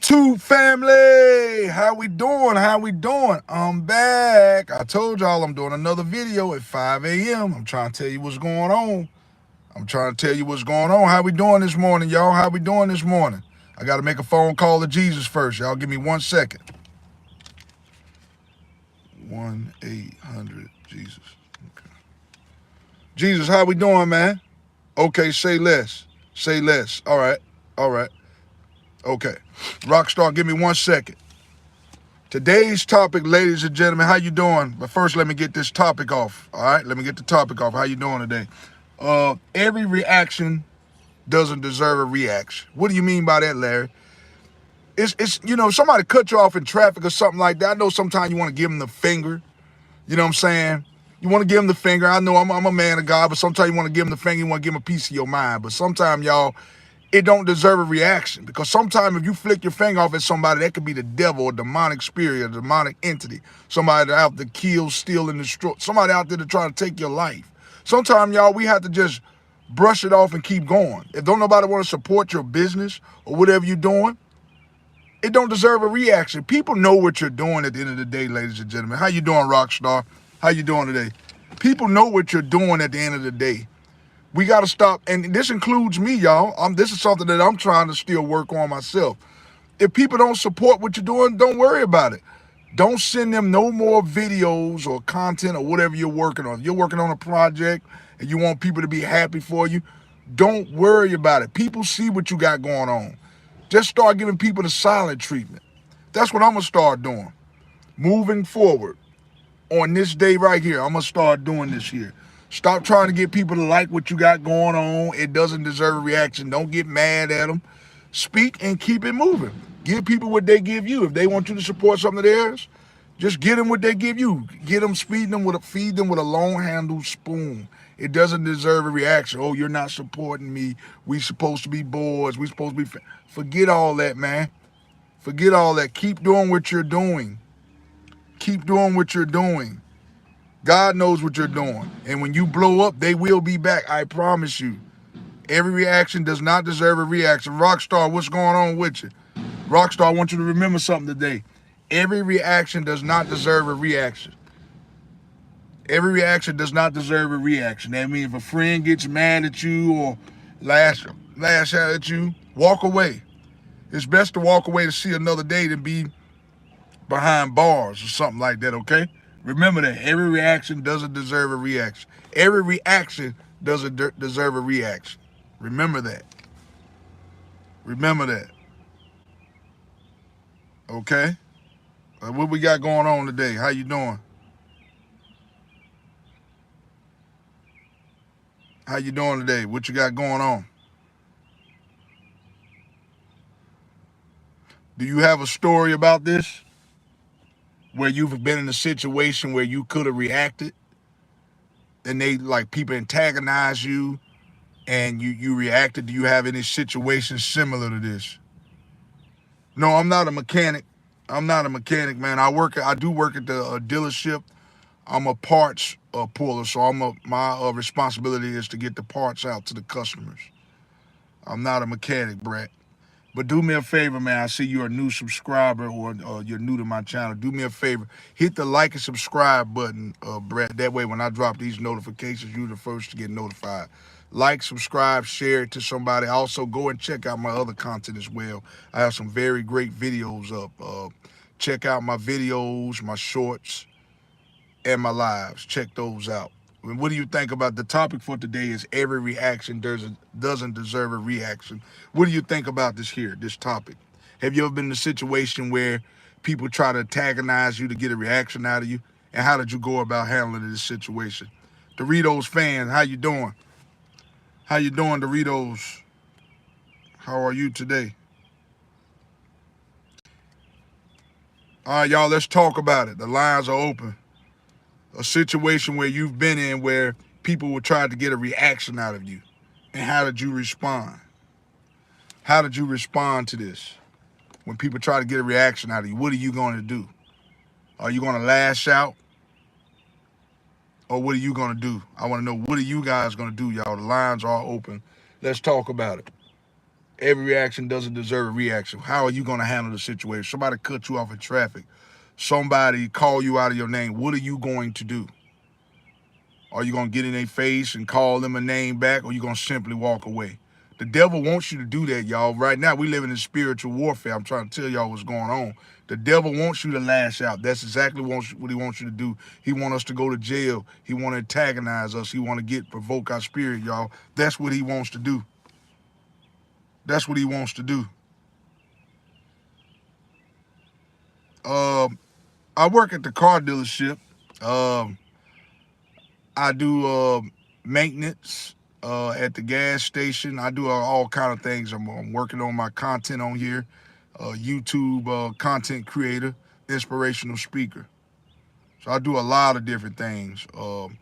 YouTube family, how we doing? How we doing? I'm back. I told y'all I'm doing another video at 5 a.m. I'm trying to tell you what's going on. How we doing this morning, y'all? How we doing this morning? I got to make a phone call to Jesus first. Y'all give me 1 second. 1-800-Jesus. Okay. Jesus, how we doing, man? Okay, say less. Say less. All right. Okay. Rockstar, give me 1 second. Today's topic, ladies and gentlemen, how you doing? But first, let me get this topic off. All right, let me get the topic off. How you doing today? Every reaction doesn't deserve a reaction. What do you mean by that, Larry? It's somebody cut you off in traffic or something like that. I know sometimes you want to give them the finger. You know what I'm saying? You want to give them the finger. I know I'm a man of God, but sometimes you want to give them the finger. You want to give them a piece of your mind. But sometimes, y'all, it don't deserve a reaction, because sometimes if you flick your finger off at somebody, that could be the devil, a demonic spirit, a demonic entity, somebody out to kill, steal, and destroy, somebody out there to try to take your life. Sometimes, y'all, we have to just brush it off and keep going. If don't nobody want to support your business or whatever you're doing, it don't deserve a reaction. People know what you're doing at the end of the day, ladies and gentlemen. How you doing, Rockstar? How you doing today? People know what you're doing at the end of the day. We got to stop, and this includes me, y'all. This is something that I'm trying to still work on myself. If people don't support what you're doing, don't worry about it. Don't send them no more videos or content or whatever you're working on. If you're working on a project and you want people to be happy for you, don't worry about it. People see what you got going on. Just start giving people the silent treatment. That's what I'm going to start doing. Moving forward on this day right here, I'm going to start doing this here. Stop trying to get people to like what you got going on. It doesn't deserve a reaction. Don't get mad at them. Speak and keep it moving. Give people what they give you. If they want you to support something of theirs, just get them what they give you. Get them, feed them with a long handled spoon. It doesn't deserve a reaction. Oh, you're not supporting me. We supposed to be boys. We supposed to be. Forget all that, man. Forget all that. Keep doing what you're doing. Keep doing what you're doing. God knows what you're doing. And when you blow up, they will be back. I promise you. Every reaction does not deserve a reaction. Rockstar, what's going on with you? Rockstar, I want you to remember something today. Every reaction does not deserve a reaction. Every reaction does not deserve a reaction. That means if a friend gets mad at you or lash out at you, walk away. It's best to walk away to see another day than be behind bars or something like that, okay? Remember that. Every reaction doesn't deserve a reaction. Every reaction doesn't deserve a reaction. Remember that. Remember that. Okay? What we got going on today? How you doing? How you doing today? What you got going on? Do you have a story about this? Where you've been in a situation where you could have reacted and people antagonize you and you reacted? Do you have any situations similar to this? No, I'm not a mechanic. I'm not a mechanic, man. I do work at the dealership. I'm a parts puller, so my responsibility is to get the parts out to the customers. I'm not a mechanic, Brett. But do me a favor, man. I see you're a new subscriber or you're new to my channel. Do me a favor. Hit the like and subscribe button, Brett. That way, when I drop these notifications, you're the first to get notified. Like, subscribe, share it to somebody. Also, go and check out my other content as well. I have some very great videos up. Check out my videos, my shorts, and my lives. Check those out. What do you think about the topic for today? Is every reaction doesn't deserve a reaction. What do you think about this topic? Have you ever been in a situation where people try to antagonize you to get a reaction out of you? And how did you go about handling this situation? Doritos fan, how you doing? How you doing, Doritos? How are you today? All right, y'all, let's talk about it. The lines are open. A situation where you've been in where people will try to get a reaction out of you. And how did you respond? How did you respond to this? When people try to get a reaction out of you, what are you going to do? Are you going to lash out? Or what are you going to do? I want to know, what are you guys going to do, y'all? The lines are open. Let's talk about it. Every reaction doesn't deserve a reaction. How are you going to handle the situation? Somebody cut you off in traffic. Somebody call you out of your name. What are you going to do? Are you going to get in their face and call them a name back, or are you going to simply walk away? The devil wants you to do that, y'all. Right now, we living in spiritual warfare. I'm trying to tell y'all what's going on. The devil wants you to lash out. That's exactly what he wants you to do. He wants us to go to jail. He want to antagonize us. He want to provoke our spirit, y'all. That's what he wants to do. That's what he wants to do. I work at the car dealership. I do maintenance at the gas station. I do all kind of things. I'm working on my content on here. YouTube content creator, inspirational speaker. So I do a lot of different things. I'm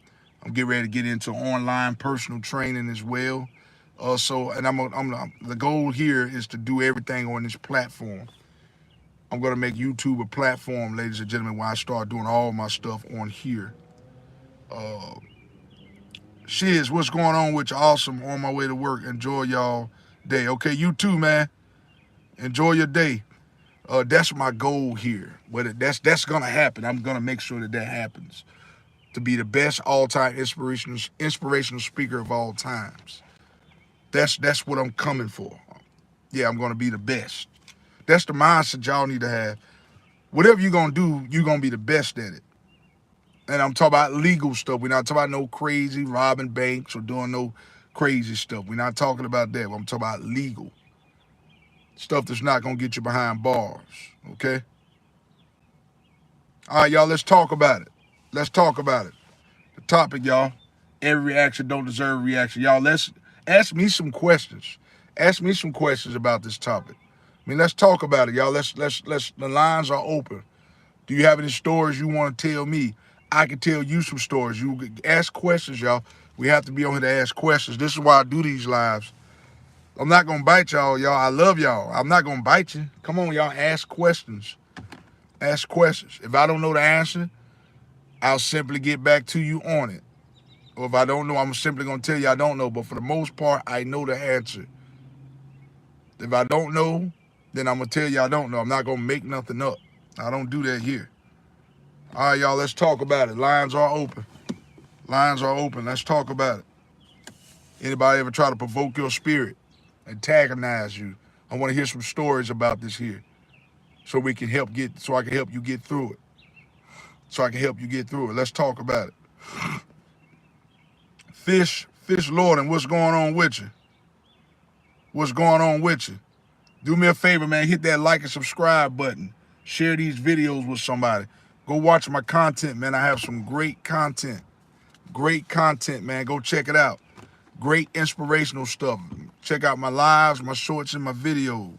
getting ready to get into online personal training as well. The goal here is to do everything on this platform. I'm gonna make YouTube a platform, ladies and gentlemen, where I start doing all my stuff on here. Shiz, what's going on with you? Awesome. On my way to work. Enjoy y'all day. Okay, you too, man. Enjoy your day. That's my goal here. Whether that's gonna happen. I'm gonna make sure that happens. To be the best all-time inspirational speaker of all times. That's what I'm coming for. Yeah, I'm gonna be the best. That's the mindset y'all need to have. Whatever you're gonna do, you're gonna be the best at it. And I'm talking about legal stuff. We're not talking about no crazy robbing banks or doing no crazy stuff. We're not talking about that. I'm talking about legal stuff that's not gonna get you behind bars. Okay? All right, y'all, let's talk about it. Let's talk about it. The topic, y'all. Every reaction don't deserve a reaction. Y'all, let's ask me some questions. Ask me some questions about this topic. I mean, let's talk about it, y'all. Let's the lines are open. Do you have any stories you want to tell me? I can tell you some stories. You ask questions, y'all. We have to be on here to ask questions. This is why I do these lives. I'm not gonna bite y'all, y'all. I love y'all. I'm not gonna bite you. Come on, y'all. Ask questions. Ask questions. If I don't know the answer, I'll simply get back to you on it. Or if I don't know, I'm simply gonna tell you I don't know. But for the most part, I know the answer. If I don't know, then I'm gonna tell you I don't know. I'm not gonna make nothing up. I don't do that here. All right, y'all, let's talk about it. Lines are open. Lines are open. Let's talk about it. Anybody ever try to provoke your spirit, antagonize you? I want to hear some stories about this here, so I can help you get through it. Let's talk about it. Fish Lord, and what's going on with you? What's going on with you? Do me a favor, man. Hit that like and subscribe button. Share these videos with somebody. Go watch my content, man. I have some great content. Great content, man. Go check it out. Great inspirational stuff. Check out my lives, my shorts, and my videos.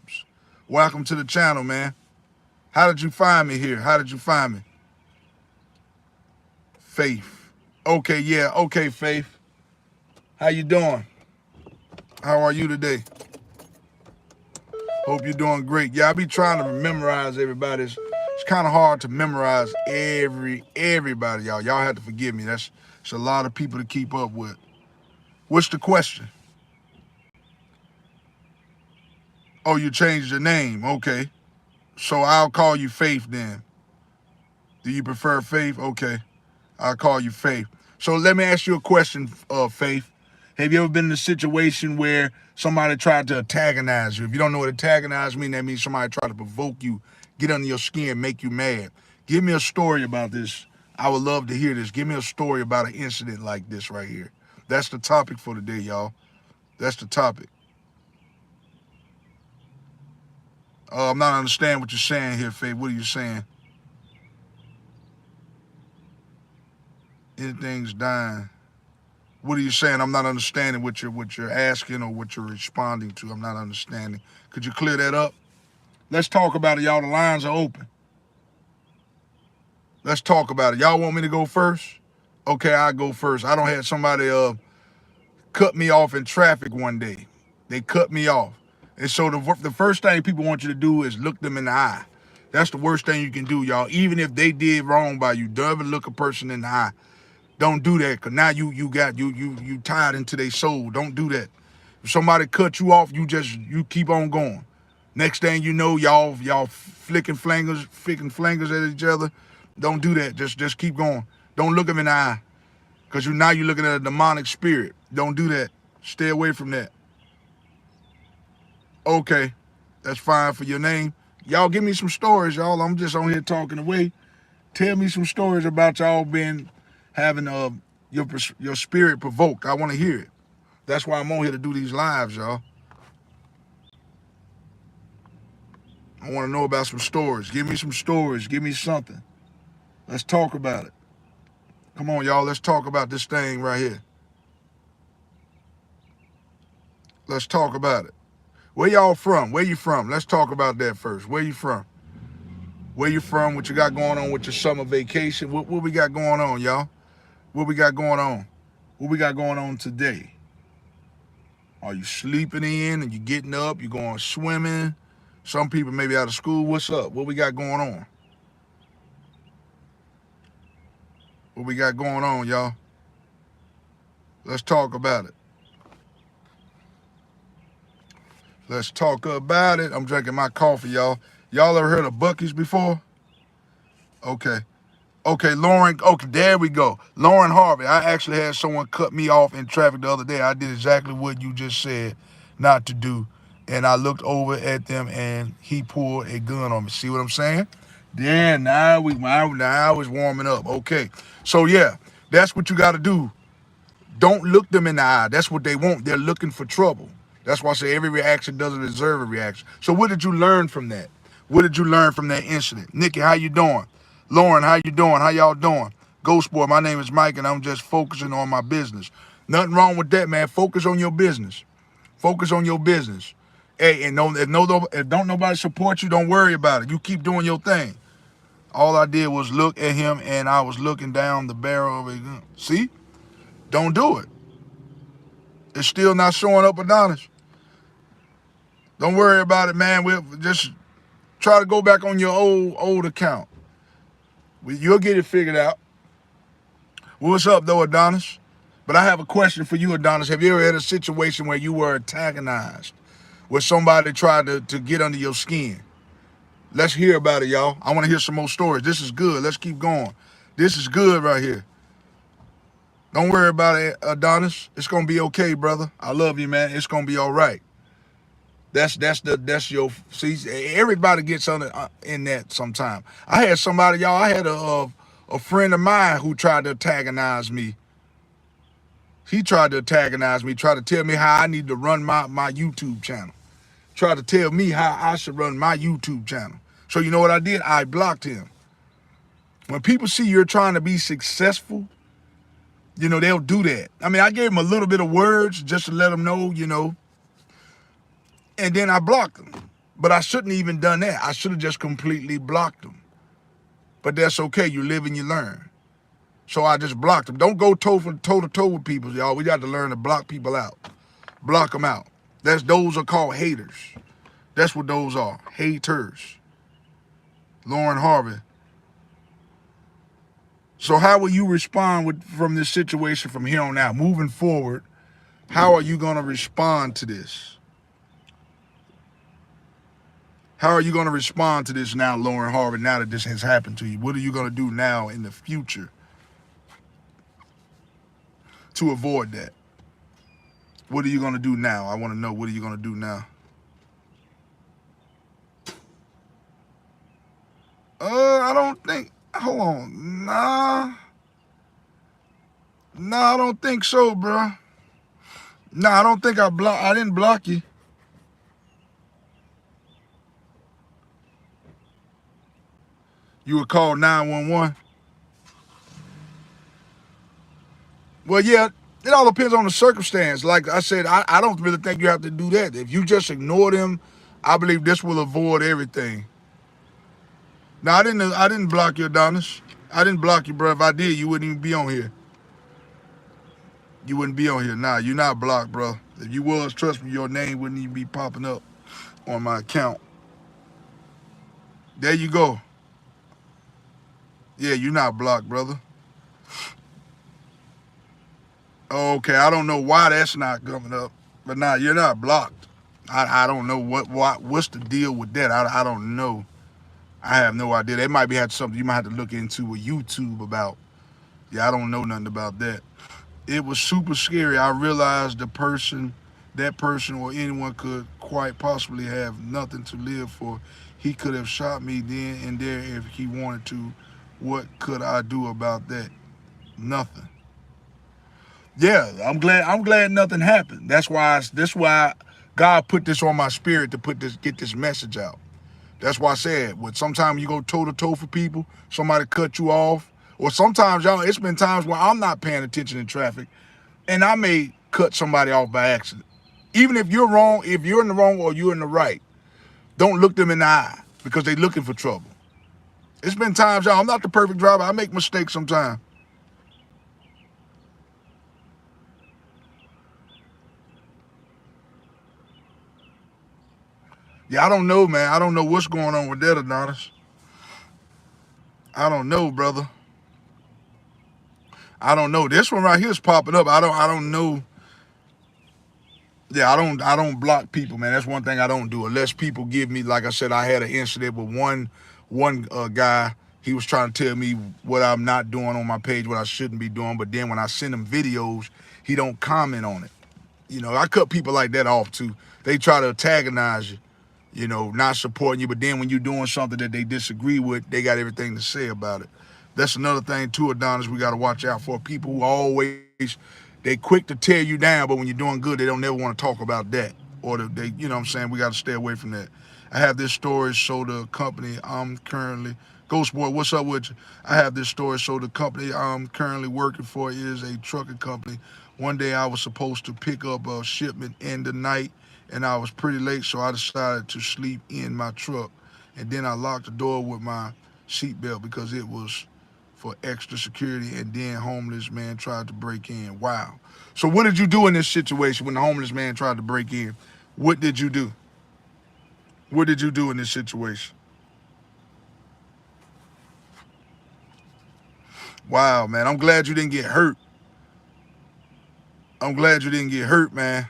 Welcome to the channel, man. How did you find me here? How did you find me? Faith. Okay, yeah. Okay, Faith. How you doing? How are you today? Hope you're doing great. Yeah, I be trying to memorize everybody. It's kind of hard to memorize everybody, y'all. Y'all have to forgive me. It's a lot of people to keep up with. What's the question? Oh, you changed your name. Okay. So I'll call you Faith then. Do you prefer Faith? Okay. I'll call you Faith. So let me ask you a question, Faith. Have you ever been in a situation where somebody tried to antagonize you? If you don't know what antagonize means, that means somebody tried to provoke you, get under your skin, make you mad. Give me a story about this. I would love to hear this. Give me a story about an incident like this right here. That's the topic for today, y'all. That's the topic. I'm not understanding what you're saying here, Faith. What are you saying? Anything's dying. What are you saying? I'm not understanding what you're asking or what you're responding to. I'm not understanding. Could you clear that up? Let's talk about it, y'all. The lines are open. Let's talk about it. Y'all want me to go first? Okay, I'll go first. I don't have somebody cut me off in traffic one day. They cut me off. And so the first thing people want you to do is look them in the eye. That's the worst thing you can do, y'all. Even if they did wrong by you, don't ever look a person in the eye. Don't do that, because now you tied into their soul. Don't do that. If somebody cut you off, you keep on going. Next thing you know, y'all flicking flangers at each other. Don't do that. Just keep going. Don't look them in the eye. Because now you're looking at a demonic spirit. Don't do that. Stay away from that. Okay. That's fine for your name. Y'all give me some stories, y'all. I'm just on here talking away. Tell me some stories about y'all having your spirit provoked. I want to hear it. That's why I'm on here to do these lives, y'all. I want to know about some stories. Give me some stories. Give me something. Let's talk about it. Come on, y'all. Let's talk about this thing right here. Let's talk about it. Where y'all from? Where you from? Let's talk about that first. Where you from? Where you from? What you got going on with your summer vacation? What we got going on, y'all? What we got going on? What we got going on today? Are you sleeping in and you getting up? You going swimming? Some people may be out of school. What's up? What we got going on? What we got going on, y'all? Let's talk about it. Let's talk about it. I'm drinking my coffee, y'all. Y'all ever heard of Buc-ee's before? Okay. Okay, Lauren. Okay, there we go. Lauren Harvey. I actually had someone cut me off in traffic the other day. I did exactly what you just said not to do. And I looked over at them and he pulled a gun on me. See what I'm saying? Yeah, now I was warming up. Okay. So yeah, that's what you got to do. Don't look them in the eye. That's what they want. They're looking for trouble. That's why I say every reaction doesn't deserve a reaction. So what did you learn from that? What did you learn from that incident? Nikki, how you doing? Lauren, how you doing? How y'all doing? Ghost Boy, my name is Mike, and I'm just focusing on my business. Nothing wrong with that, man. Focus on your business. Focus on your business. Hey, and if don't nobody support you, don't worry about it. You keep doing your thing. All I did was look at him, and I was looking down the barrel of a gun. See? Don't do it. It's still not showing up, Adonis. Don't worry about it, man. We'll just try to go back on your old account. You'll get it figured out. What's up, though, Adonis? But I have a question for you, Adonis. Have you ever had a situation where you were antagonized, where somebody tried to get under your skin? Let's hear about it, y'all. I want to hear some more stories. This is good. Let's keep going. This is good right here. Don't worry about it, Adonis. It's gonna be okay, brother. I love you, man. It's gonna be all right. That's your see. Everybody gets in that sometime. I had somebody, y'all. I had a friend of mine who tried to antagonize me. He tried to antagonize me, tried to tell me how I need to run my YouTube channel. Tried to tell me how I should run my YouTube channel. So you know what I did? I blocked him. When people see you're trying to be successful, you know, they'll do that. I mean, I gave him a little bit of words just to let him know, you know, and then I blocked him. But I shouldn't have even done that. I should have just completely blocked him. But that's okay. You live and you learn. So I just blocked him. Don't go toe to toe with people, y'all. We got to learn to block people out. Block them out. Those are called haters. That's what those are. Haters. Lauren Harvey. So how will you respond from this situation from here on out? Moving forward, how are you going to respond to this? How are you going to respond to this now, Lauren Harvey, now that this has happened to you? What are you going to do now in the future to avoid that? What are you going to do now? I want to know, what are you going to do now? I don't think, hold on. Nah, I don't think so, bro. Nah, I don't think I didn't block you. You would call 911. Well, yeah, it all depends on the circumstance. Like I said, I don't really think you have to do that. If you just ignore them, I believe this will avoid everything. No, I didn't block you, Adonis. I didn't block you, bro. If I did, you wouldn't even be on here. You wouldn't be on here. Nah, you're not blocked, bro. If you was, trust me, your name wouldn't even be popping up on my account. There you go. Yeah, you're not blocked, brother. Okay, I don't know why that's not coming up, But nah, you're not blocked. I don't know what's the deal with that. I don't know. I have no idea. That might be had something you might have to look into with YouTube about. Yeah, I don't know nothing about that. It was super scary. I realized that person or anyone could quite possibly have nothing to live for. He could have shot me then and there if he wanted to. What could I do about that? Nothing. Yeah, I'm glad nothing happened. That's why God put this on my spirit to get this message out. That's why I said, when sometimes you go toe to toe for people, somebody cut you off, or sometimes y'all, it's been times where I'm not paying attention in traffic, and I may cut somebody off by accident. Even if you're wrong, if you're in the wrong or you're in the right, don't look them in the eye because they looking for trouble. It's been times, y'all, I'm not the perfect driver. I make mistakes sometimes. Yeah, I don't know, man. I don't know what's going on with that, Adonis. I don't know, brother. I don't know. This one right here is popping up. I don't know. Yeah, I don't block people, man. That's one thing I don't do. Unless people give me, like I said, I had an incident with one guy. He was trying to tell me what I'm not doing on my page, what I shouldn't be doing. But then when I send him videos, he don't comment on it. I cut people like that off too. They try to antagonize you, not supporting you. But then when you're doing something that they disagree with, they got everything to say about it. That's another thing too, Adonis, we got to watch out for. People who always, they quick to tear you down, but when you're doing good, they don't never want to talk about that. Or they, you know what I'm saying? We got to stay away from that. I have this story, so the company I'm currently, Ghost Boy, what's up with you? I have this story, so the company I'm currently working for is a trucking company. One day I was supposed to pick up a shipment in the night, and I was pretty late, so I decided to sleep in my truck. And then I locked the door with my seatbelt because it was for extra security, and then homeless man tried to break in. Wow. So what did you do in this situation when the homeless man tried to break in? What did you do? What did you do in this situation? Wow, man. I'm glad you didn't get hurt. I'm glad you didn't get hurt, man.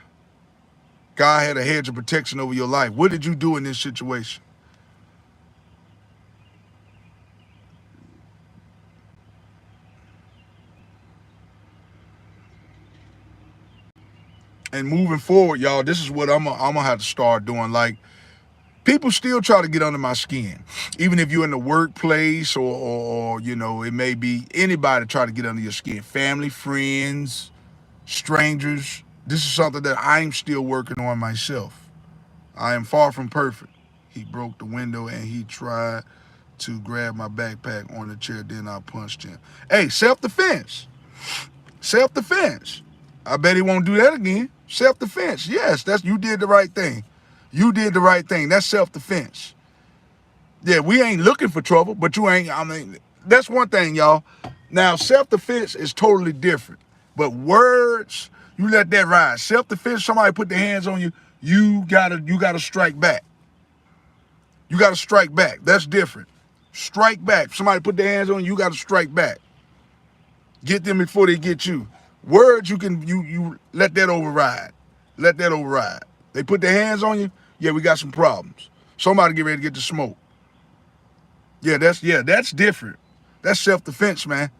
God had a hedge of protection over your life. What did you do in this situation? And moving forward, y'all, this is what I'm gonna have to start doing. Like, people still try to get under my skin, even if you're in the workplace or it may be anybody try to get under your skin. Family, friends, strangers. This is something that I'm still working on myself. I am far from perfect. He broke the window and he tried to grab my backpack on the chair. Then I punched him. Hey, self-defense. Self-defense. I bet he won't do that again. Self-defense. Yes, you did the right thing. You did the right thing. That's self-defense. Yeah, we ain't looking for trouble, but that's one thing, y'all. Now, self-defense is totally different. But words, you let that ride. Self-defense, somebody put their hands on you, you gotta strike back. You gotta strike back. That's different. Strike back. Somebody put their hands on you, you gotta strike back. Get them before they get you. Words, you let that override. Let that override. They put their hands on you, yeah, we got some problems. Somebody get ready to get the smoke. That's different. That's self-defense, man.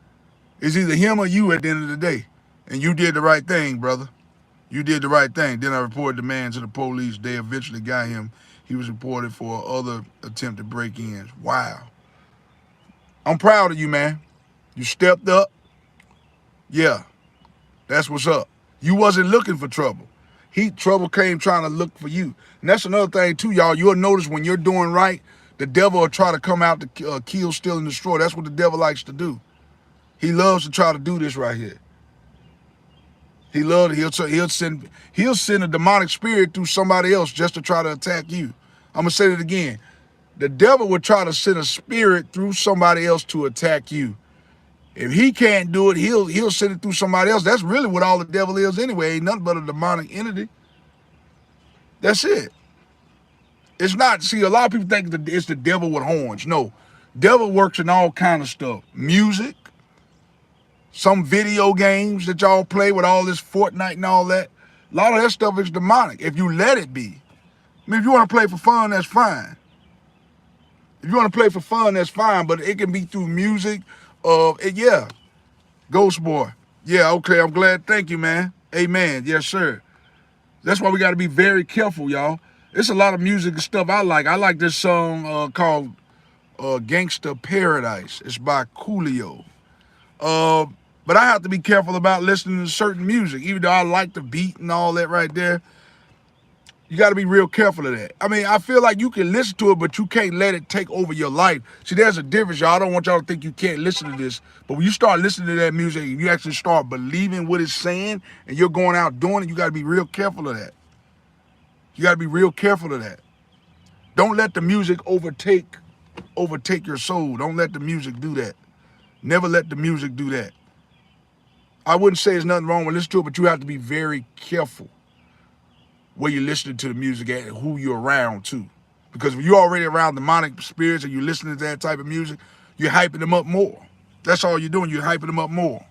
It's either him or you at the end of the day. And you did the right thing, brother. You did the right thing. Then I reported the man to the police. They eventually got him. He was reported for other attempted break-ins. Wow. I'm proud of you, man. You stepped up. Yeah, that's what's up. You wasn't looking for trouble. Trouble came trying to look for you. And that's another thing too, y'all. You'll notice when you're doing right, the devil will try to come out to kill, steal, and destroy. That's what the devil likes to do. He loves to try to do this right here. He'll send a demonic spirit through somebody else just to try to attack you. I'm gonna say it again. The devil would try to send a spirit through somebody else to attack you. If he can't do it, he'll send it through somebody else. That's really what all the devil is anyway. Ain't nothing but a demonic entity. That's it. It's not, see, a lot of people think that it's the devil with horns. No, devil works in all kind of stuff. Music, some video games that y'all play with all this Fortnite and all that. A lot of that stuff is demonic if you let it be. I mean, if you want to play for fun, that's fine. If you want to play for fun, that's fine, but it can be through music. Yeah, Ghost Boy. Yeah, okay, I'm glad. Thank you, man. Amen. Yes, sir. That's why we got to be very careful, y'all. It's a lot of music and stuff I like. I like this song called Gangsta Paradise. It's by Coolio. But I have to be careful about listening to certain music, even though I like the beat and all that right there. You got to be real careful of that. I mean, I feel like you can listen to it, but you can't let it take over your life. See, there's a difference, y'all. I don't want y'all to think you can't listen to this, but when you start listening to that music and you actually start believing what it's saying and you're going out doing it, you got to be real careful of that. You got to be real careful of that. Don't let the music overtake your soul. Don't let the music do that. Never let the music do that. I wouldn't say there's nothing wrong with listening to it, but you have to be very careful where you're listening to the music at and who you're around too. Because if you're already around demonic spirits and you're listening to that type of music, you're hyping them up more. That's all you're doing. You're hyping them up more.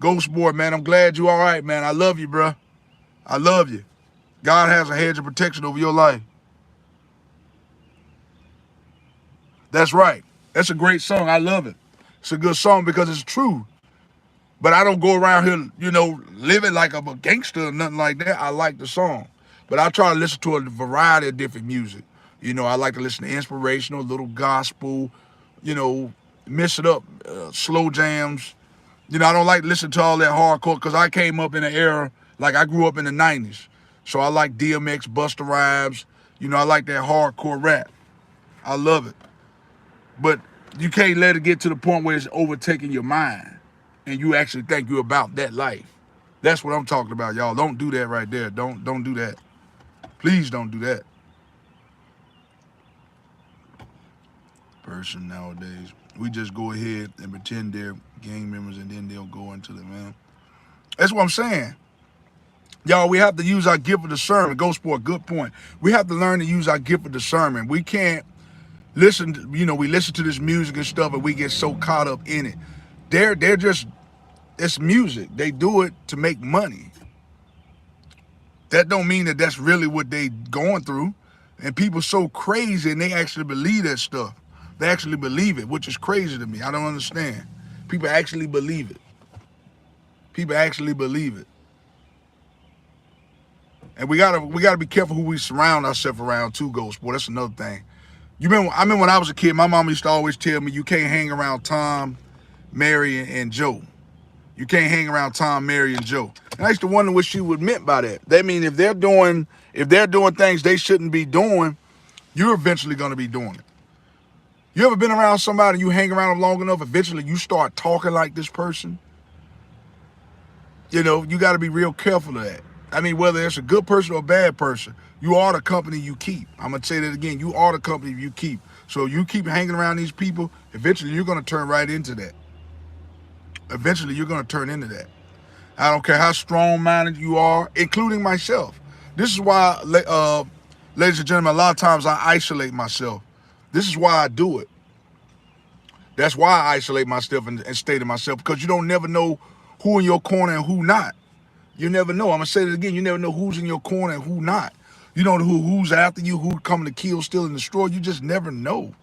Ghost Boy, man, I'm glad you're all right, man. I love you, bro. I love you. God has a hedge of protection over your life. That's right. That's a great song. I love it. It's a good song because it's true. But I don't go around here, living like I'm a gangster or nothing like that. I like the song. But I try to listen to a variety of different music. I like to listen to inspirational, little gospel, mix it up, slow jams. I don't like to listen to all that hardcore because I came up in an era, like I grew up in the 90s. So I like DMX, Busta Rhymes. I like that hardcore rap. I love it. But you can't let it get to the point where it's overtaking your mind and you actually think you're about that life. That's what I'm talking about, y'all. Don't do that right there. Don't do that. Please don't do that. Person nowadays, we just go ahead and pretend they're gang members and then they'll go into the man. That's what I'm saying. Y'all, we have to use our gift of discernment. Ghost Boy, good point. We have to learn to use our gift of discernment. We can't listen to, we listen to this music and stuff and we get so caught up in it. They're just, it's music. They do it to make money. That don't mean that that's really what they going through. And people so crazy and they actually believe that stuff. They actually believe it, which is crazy to me. I don't understand. People actually believe it. People actually believe it. And we gotta be careful who we surround ourselves around too, Ghost Boy. That's another thing. I remember when I was a kid, my mom used to always tell me you can't hang around Tom, Mary, and Joe. You can't hang around Tom, Mary, and Joe. And I used to wonder what she would meant by that. That means if they're doing things they shouldn't be doing, you're eventually gonna be doing it. You ever been around somebody and you hang around them long enough, eventually you start talking like this person? You got to be real careful of that. I mean, whether it's a good person or a bad person, you are the company you keep. I'm going to say that again. You are the company you keep. So you keep hanging around these people, eventually you're going to turn right into that. Eventually you're going to turn into that. I don't care how strong-minded you are, including myself. This is why, ladies and gentlemen, a lot of times I isolate myself. This is why I do it. That's why I isolate myself and stay to myself, because you don't never know who in your corner and who not. You never know. I'm going to say it again. You never know who's in your corner and who not. You don't know who's after you, who's coming to kill, steal, and destroy. You just never know.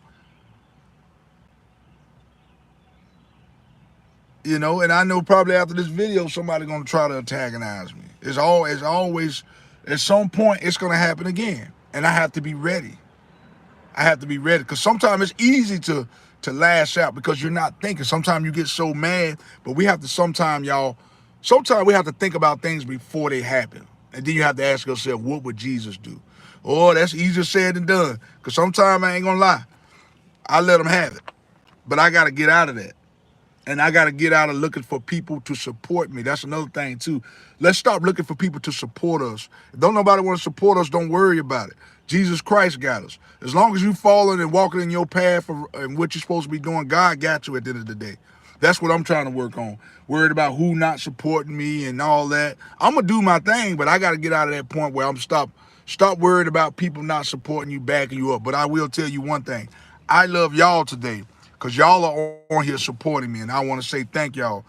And I know probably after this video, somebody's going to try to antagonize me. It's always, at some point, it's going to happen again. And I have to be ready. I have to be ready, because sometimes it's easy to lash out because you're not thinking. Sometimes you get so mad, but we have to sometimes we have to think about things before they happen. And then you have to ask yourself, what would Jesus do? Oh, that's easier said than done. Because sometimes, I ain't going to lie, I let them have it. But I got to get out of that. And I got to get out of looking for people to support me. That's another thing, too. Let's stop looking for people to support us. If don't nobody want to support us, don't worry about it. Jesus Christ got us. As long as you following and walking in your path and what you're supposed to be doing, God got you at the end of the day. That's what I'm trying to work on. Worried about who not supporting me and all that. I'm going to do my thing, but I got to get out of that point where I'm stop worried about people not supporting you, backing you up. But I will tell you one thing. I love y'all today, because y'all are on here supporting me, and I want to say thank y'all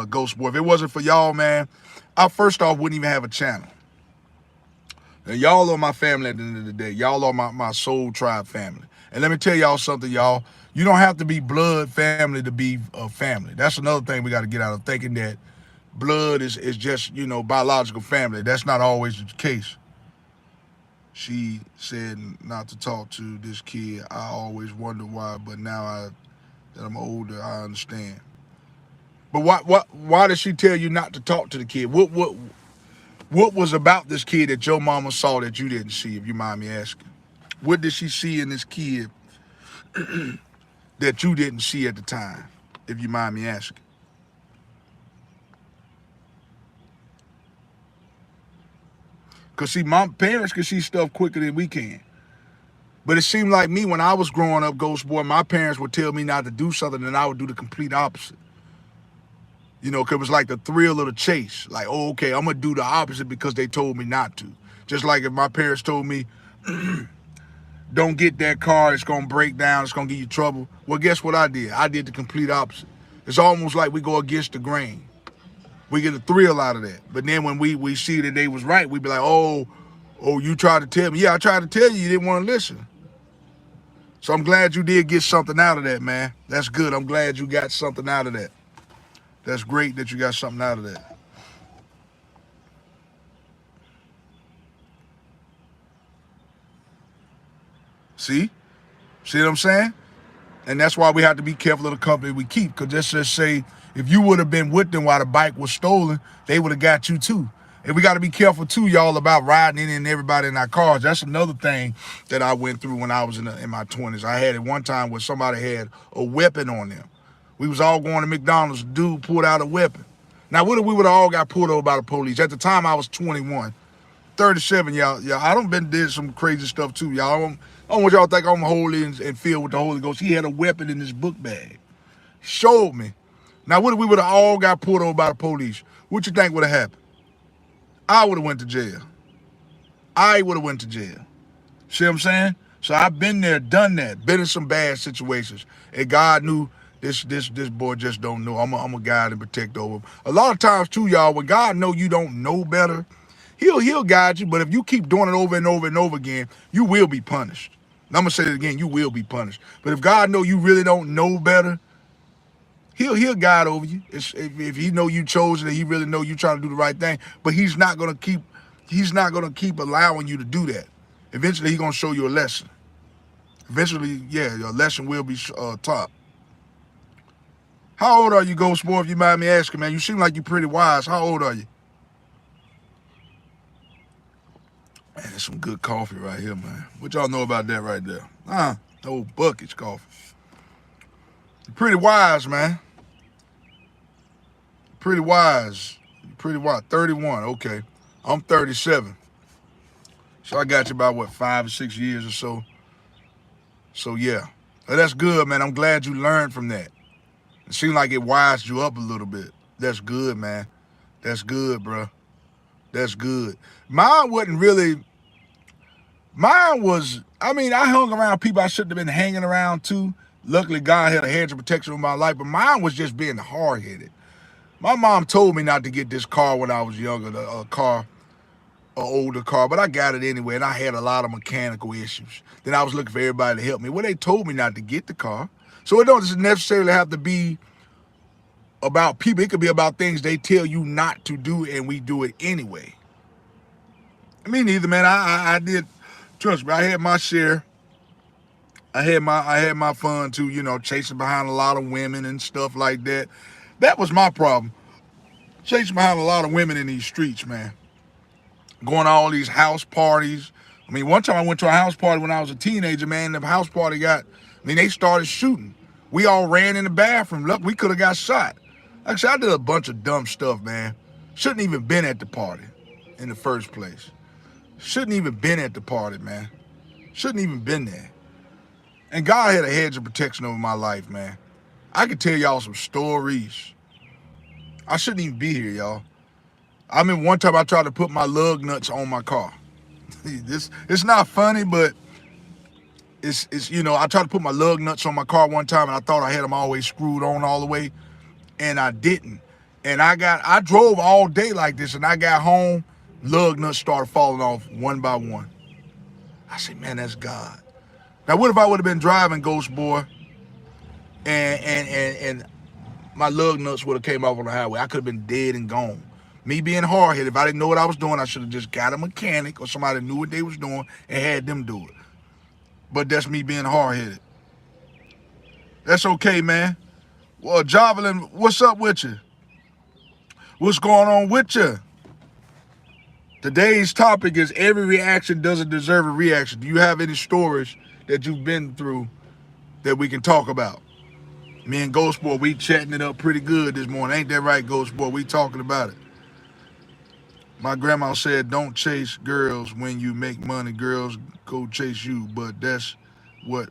Ghost Boy. If it wasn't for y'all, man, I first off wouldn't even have a channel. And y'all are my family at the end of the day. Y'all are my soul tribe family. And let me tell y'all something, y'all. You don't have to be blood family to be a family. That's another thing we got to get out of, thinking that blood is just, biological family. That's not always the case. She said not to talk to this kid. I always wonder why, but now that I'm older, I understand. But why did she tell you not to talk to the kid? What was about this kid that your mama saw that you didn't see, if you mind me asking? What did she see in this kid that you didn't see at the time, if you mind me asking? Because, see, my parents can see stuff quicker than we can. But it seemed like me, when I was growing up, Ghost Boy, my parents would tell me not to do something, and I would do the complete opposite. Because it was like the thrill of the chase. Like, oh, okay, I'm going to do the opposite because they told me not to. Just like if my parents told me, don't get that car, it's going to break down, it's going to give you trouble. Well, guess what I did? I did the complete opposite. It's almost like we go against the grain. We get a thrill out of that. But then when we see that they was right, we be like, oh, you tried to tell me. Yeah, I tried to tell you, you didn't want to listen. So I'm glad you did get something out of that, man. That's good. I'm glad you got something out of that. That's great that you got something out of that. See what I'm saying? And that's why we have to be careful of the company we keep. Because let's just say, if you would have been with them while the bike was stolen, they would have got you too. And we got to be careful too, y'all, about riding in and everybody in our cars. That's another thing that I went through when I was in my 20s. I had it one time where somebody had a weapon on them. We was all going to McDonald's. Dude pulled out a weapon. Now, what if we would have all got pulled over by the police? At the time, I was 21. 37, y'all. I done did some crazy stuff too, y'all. I don't want y'all to think I'm holy and filled with the Holy Ghost. He had a weapon in his book bag. Showed me. Now, what if we would have all got pulled over by the police? What you think would have happened? I would have went to jail. I would have went to jail. See what I'm saying? So I've been there, done that, been in some bad situations. And God knew this boy just don't know. I'm a guide and protect over him. A lot of times too, y'all, when God know you don't know better, He'll guide you. But if you keep doing it over and over and over again, you will be punished. And I'm gonna say it again, you will be punished. But if God know you really don't know better, He'll guide over you. If He know you chosen and He really know you trying to do the right thing, but He's not gonna keep allowing you to do that. Eventually He's gonna show you a lesson. Eventually, yeah, your lesson will be taught. How old are you, Ghost Boy, if you mind me asking, man? You seem like you're pretty wise. How old are you? Man, there's some good coffee right here, man. What y'all know about that right there? Old Bucket's coffee. You're pretty wise, man. Pretty wise. Pretty wise. 31, okay. I'm 37. So I got you about, 5 or 6 years or so. So, yeah. But that's good, man. I'm glad you learned from that. It seemed like it wised you up a little bit. That's good, man. That's good, bro. That's good. Mine was, I hung around people I shouldn't have been hanging around too. Luckily, God had a hedge of protection over my life, but mine was just being hard-headed. My mom told me not to get this car when I was younger, an older car, but I got it anyway, and I had a lot of mechanical issues. Then I was looking for everybody to help me. Well, they told me not to get the car. So it don't necessarily have to be about people. It could be about things they tell you not to do, and we do it anyway. Me neither, man. I did. Trust me, I had my share. I had my fun too, chasing behind a lot of women and stuff like that. That was my problem. Chasing behind a lot of women in these streets, man. Going to all these house parties. One time I went to a house party when I was a teenager, man. The house party they started shooting. We all ran in the bathroom. Look, we could have got shot. Like I said, I did a bunch of dumb stuff, man. Shouldn't even been at the party in the first place. Shouldn't even been at the party, man. Shouldn't even been there. And God had a hedge of protection over my life, man. I could tell y'all some stories. I shouldn't even be here, y'all. One time I tried to put my lug nuts on my car. It's not funny, but it's I tried to put my lug nuts on my car one time, and I thought I had them always screwed on all the way, and I didn't. And I drove all day like this, and I got home, lug nuts started falling off one by one. I said, man, that's God. Now, what if I would have been driving, Ghost Boy, and my lug nuts would have came off on the highway? I could have been dead and gone. Me being hard-headed, if I didn't know what I was doing, I should have just got a mechanic or somebody knew what they was doing and had them do it. But that's me being hard-headed. That's okay, man. Well, Javelin, what's up with you? What's going on with you? Today's topic is every reaction doesn't deserve a reaction. Do you have any stories that you've been through that we can talk about? Me and Ghost Boy, we chatting it up pretty good this morning. Ain't that right, Ghost Boy? We talking about it. My grandma said, don't chase girls when you make money. Girls go chase you, but that's what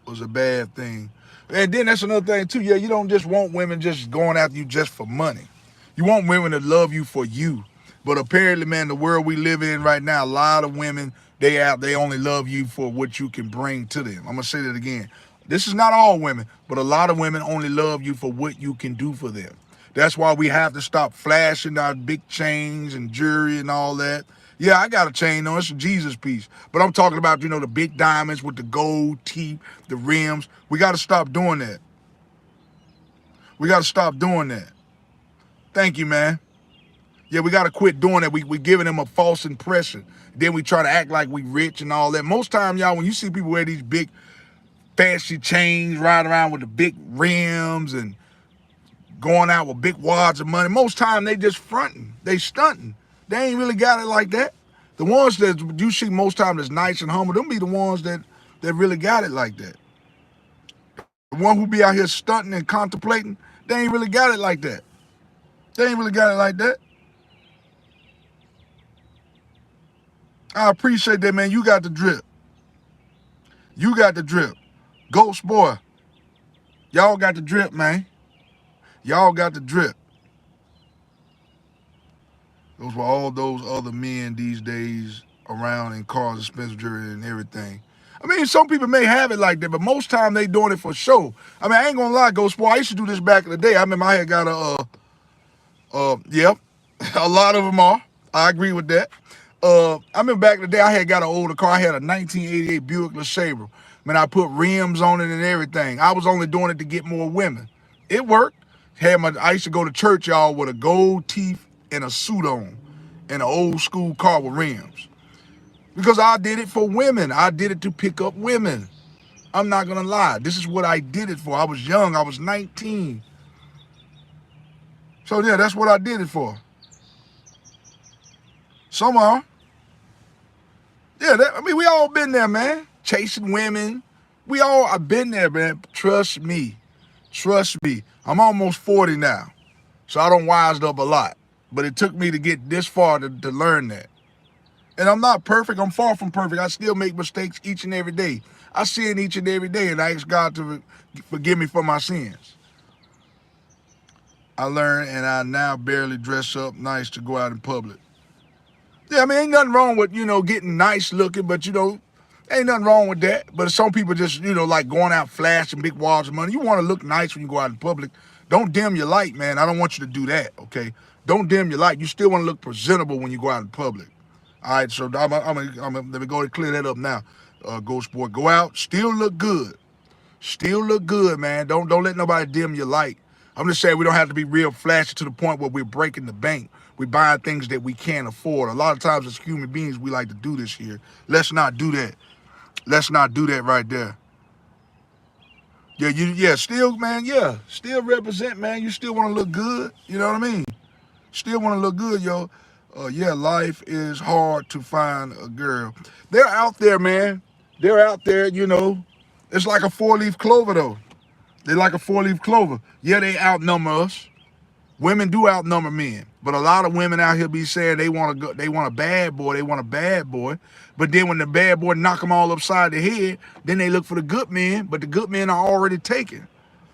was a bad thing. And then that's another thing, too. Yeah, you don't just want women just going after you just for money. You want women to love you for you. But apparently, man, the world we live in right now, a lot of women, they only love you for what you can bring to them. I'm going to say that again. This is not all women, but a lot of women only love you for what you can do for them. That's why we have to stop flashing our big chains and jewelry and all that. Yeah, I got a chain on. It's a Jesus piece. But I'm talking about, the big diamonds with the gold teeth, the rims. We got to stop doing that. We got to stop doing that. Thank you, man. Yeah, we got to quit doing that. We giving them a false impression. Then we try to act like we rich and all that. Most time, y'all, when you see people wear these big fancy chains, riding around with the big rims and going out with big wads of money, most time they just fronting. They stunting. They ain't really got it like that. The ones that you see most time that's nice and humble, them be the ones that really got it like that. The one who be out here stunting and contemplating, they ain't really got it like that. They ain't really got it like that. I appreciate that, man. You got the drip. You got the drip. Ghost Boy, y'all got the drip, man. Y'all got the drip. Those were all those other men these days around in cars, expensive jewelry and everything. I mean, some people may have it like that, but most time they doing it for show. I mean, I ain't gonna lie, Ghost Boy, I used to do this back in the day. I remember I had got yep, a lot of them are. I agree with that. I remember back in the day, I had got an older car. I had a 1988 Buick LeSabre. Man, I put rims on it and everything. I was only doing it to get more women. It worked. I used to go to church, y'all, with a gold teeth and a suit on and an old school car with rims. Because I did it for women. I did it to pick up women. I'm not going to lie. This is what I did it for. I was young. I was 19. So, yeah, that's what I did it for. Somehow. Yeah, we all been there, man. Chasing women. We all have been there, man. Trust me. Trust me. I'm almost 40 now, so I done wised up a lot. But it took me to get this far to learn that. And I'm not perfect. I'm far from perfect. I still make mistakes each and every day. I sin each and every day, and I ask God to forgive me for my sins. I learned, and I now barely dress up nice to go out in public. Yeah, I mean, ain't nothing wrong with, getting nice looking, but, ain't nothing wrong with that. But some people just, like going out flashing big wads of money. You want to look nice when you go out in public. Don't dim your light, man. I don't want you to do that, okay? Don't dim your light. You still want to look presentable when you go out in public. All right, so let me go and clear that up now, Ghost Boy. Go out, still look good. Still look good, man. Don't let nobody dim your light. I'm just saying we don't have to be real flashy to the point where we're breaking the bank. We're buying things that we can't afford. A lot of times as human beings, we like to do this here. Let's not do that. Let's not do that right there. Yeah, still, man, yeah. Still represent, man. You still want to look good. You know what I mean? Still want to look good, yo. Yeah, life is hard to find a girl. They're out there, man. They're out there, It's like a four-leaf clover, though. They're like a four-leaf clover. Yeah, they outnumber us. Women do outnumber men, but a lot of women out here be saying they want a bad boy, but then when the bad boy knock them all upside the head, then they look for the good men, but the good men are already taken.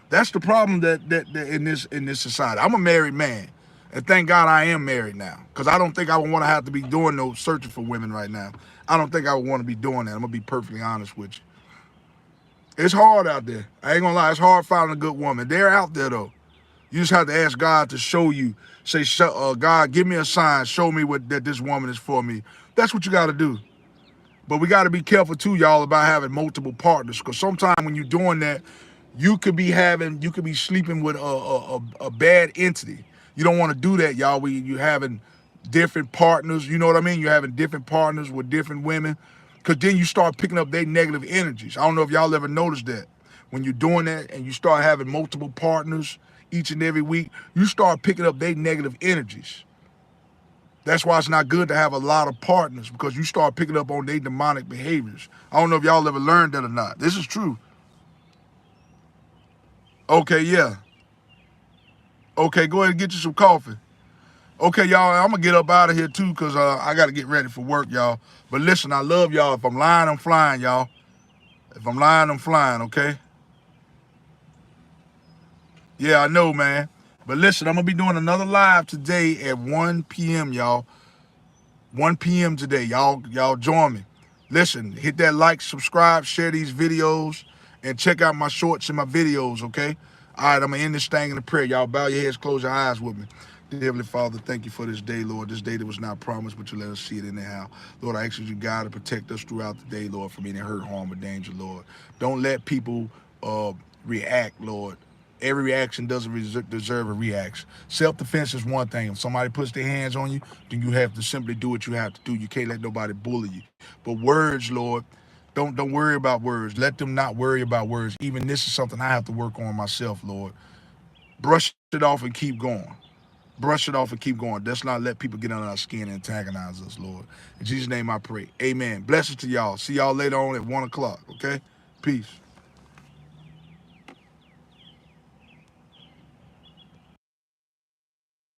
That's the problem that in this society. I'm a married man, and thank God I am married now, because I don't think I would want to have to be doing no searching for women right now. I don't think I would want to be doing that. I'm gonna be perfectly honest with you. It's hard out there. I ain't gonna lie, it's hard finding a good woman. They're out there though. You just have to ask God to show you. Say, God, give me a sign. Show me that this woman is for me. That's what you got to do. But we got to be careful too, y'all, about having multiple partners. Because sometimes when you're doing that, you could be sleeping with a bad entity. You don't want to do that, y'all. You having different partners. You know what I mean? You're having different partners with different women. Because then you start picking up their negative energies. I don't know if y'all ever noticed that. When you're doing that and you start having multiple partners each and every week, you start picking up their negative energies. That's why it's not good to have a lot of partners, because you start picking up on their demonic behaviors. I don't know if y'all ever learned that or not. This is true. Okay, yeah. Okay, go ahead and get you some coffee. Okay, y'all, I'm going to get up out of here too, because I got to get ready for work, y'all. But listen, I love y'all. If I'm lying, I'm flying, y'all. If I'm lying, I'm flying, okay? Yeah, I know, man. But listen, I'm going to be doing another live today at 1 p.m., y'all. 1 p.m. today. Y'all join me. Listen, hit that like, subscribe, share these videos, and check out my shorts and my videos, okay? All right, I'm going to end this thing in a prayer. Y'all bow your heads, close your eyes with me. Dear Heavenly Father, thank you for this day, Lord. This day that was not promised, but you let us see it anyhow. Lord, I ask you, God, to protect us throughout the day, Lord, from any hurt, harm, or danger, Lord. Don't let people react, Lord. Every reaction doesn't deserve a reaction. Self-defense is one thing. If somebody puts their hands on you, then you have to simply do what you have to do. You can't let nobody bully you. But words, Lord, don't worry about words. Let them not worry about words. Even this is something I have to work on myself, Lord. Brush it off and keep going. Brush it off and keep going. Let's not let people get under our skin and antagonize us, Lord. In Jesus' name I pray. Amen. Blessings to y'all. See y'all later on at 1 o'clock, okay? Peace.